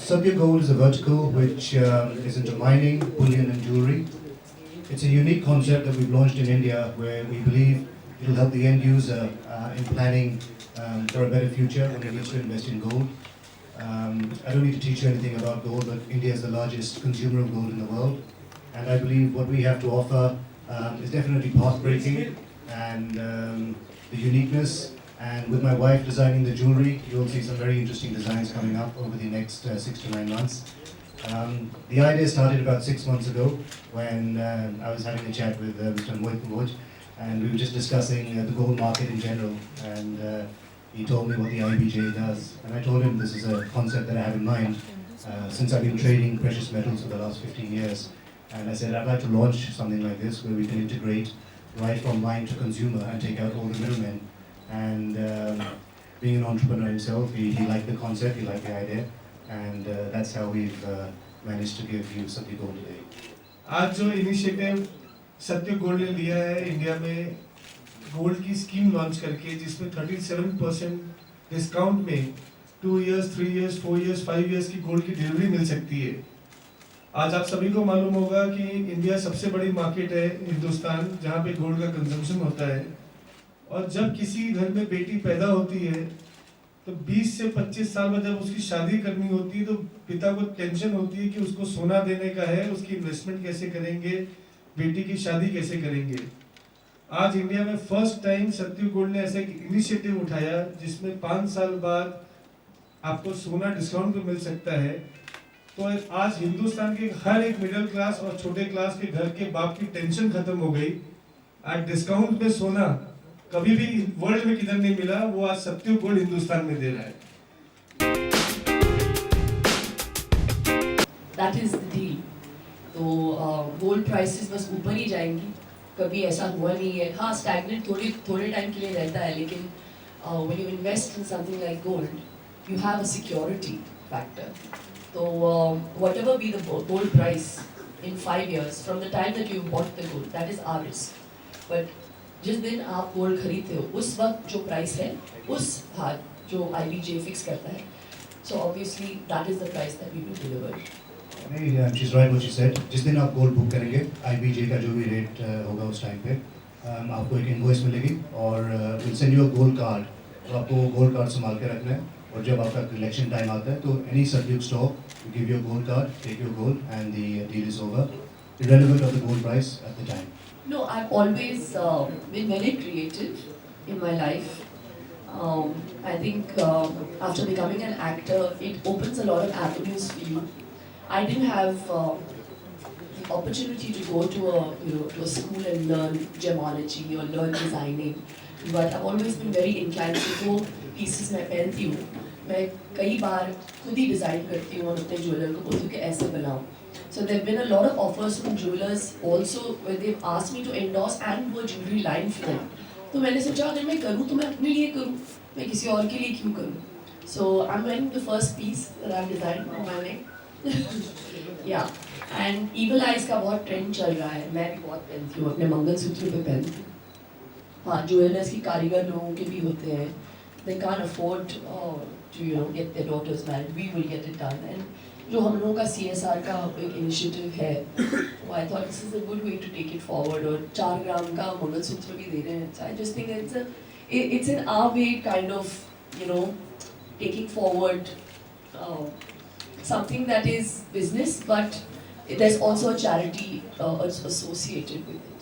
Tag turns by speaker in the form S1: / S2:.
S1: Satya Gold is a vertical which is into mining, bullion and jewelry. It's a unique concept that we've launched in India where we believe it will help the end user in planning for a better future when he needs to invest in gold. I don't need to teach you anything about gold, but India is the largest consumer of gold in the world. And I believe what we have to offer is definitely path-breaking and the uniqueness. And with my wife designing the jewelry, you'll see some very interesting designs coming up over the next 6 to 9 months. The idea started about 6 months ago when I was having a chat with Mr. Mohit Kamboj, and we were just discussing the gold market in general. And he told me what the IBJ does, and I told him this is a concept that I have in mind since I've been trading precious metals for the last 15 years. And I said I'd like to launch something like this where we can integrate right from mine to consumer and take out all the middlemen. And being an entrepreneur himself, he liked the concept, he liked the idea, and that's how we've managed to give you Satya Gold today.
S2: आज जो initiative सत्य gold ने लिया है India में gold की scheme launch करके जिसमें 37% डिस्काउंट में 2 इयर्स, 3 इयर्स, 4 इयर्स, 5 इयर्स की गोल्ड की डिलीवरी मिल सकती है। आज आप सभी को मालूम होगा कि इंडिया सबसे बड़ी मार्केट है हिंदुस्तान जहाँ पे गोल्ड का कंजम्पशन होता है, और जब किसी घर में बेटी पैदा होती है तो 20 से 25 साल में जब उसकी शादी करनी होती है तो पिता को टेंशन होती है कि उसको सोना देने का है, उसकी इन्वेस्टमेंट कैसे करेंगे, बेटी की शादी कैसे करेंगे। आज इंडिया में फर्स्ट टाइम सत्य गोल्ड ने ऐसा एक इनिशिएटिव उठाया जिसमें 5 साल बाद आपको सोना डिस्काउंट पे मिल सकता है। तो आज हिंदुस्तान के हर एक मिडिल क्लास और छोटे क्लास के घर के बाप की टेंशन खत्म हो गई। आज डिस्काउंट में सोना कभी भी वर्ल्ड में किधर नहीं मिला, वो आज सत्य गोल्ड हिंदुस्तान में दे रहा है।
S3: That is the deal. तो गोल्ड प्राइसेस बस ऊपर ही जाएंगी, कभी ऐसा हुआ नहीं है। हाँ, स्टैग्नेंट थोड़े टाइम के लिए रहता है, लेकिन when you invest in something like gold, you have a security factor. So whatever be the gold price in 5 years from the time that you bought the gold, that is our risk. But जिस दिन आप gold खरीदते हो उस वक्त जो price है उस हाथ जो IBJ फिक्स करता है, so obviously that is the price that we will deliver.
S1: नहीं, she's right what she said. जिस दिन आप गोल्ड बुक करेंगे IBJ का जो भी रेट होगा उस टाइम पे आपको एक इनवॉइस मिलेगी और will send you a gold card. तो आपको गोल्ड कार्ड संभाल के रखना है, और जब आपका कलेक्शन टाइम आता है तो any subject stock you give your gold card, take your gold and the deal is over irrelevant of the gold price at the time.
S3: No, I've always been very creative in my life. I think after becoming an actor, it opens a lot of avenues for you. I didn't have the opportunity to go to a school and learn gemology or learn designing, but I've always been very inclined to go pieces मैं पहनती हूँ, मैं कई बार खुद ही design करती हूँ और अपने ज्वेलर को बोलती हूँ कि ऐसे बनाओ। So there have been a lot of offers from jewelers also where they've asked me to endorse and do a jewelry line for them. तो मैंने सोचा अगर मैं करूँ तो मैं अपने लिए करूँ, मैं किसी और के लिए क्यों करूँ? So I'm wearing the first piece that I've designed for my neck. Yeah, and Evil Eyes का बहुत ट्रेंड चल रहा है, मैं भी बहुत पहनती हूँ, अपने मंगलसूत्र पे पहनती हूँ। हाँ, ज्वेलर्स की कारीगर लोगों के भी होते हैं, they can't afford to get their daughters married. We will get it done. And जो हम लोगों का CSR का एक इनिशिएटिव है, वो I thought this is a good way to take it forward. और 4 ग्राम का मंगलसूत्र भी दे रहे हैं। So I just think it's in our way kind of taking forward something that is business, but there's also a charity associated with it.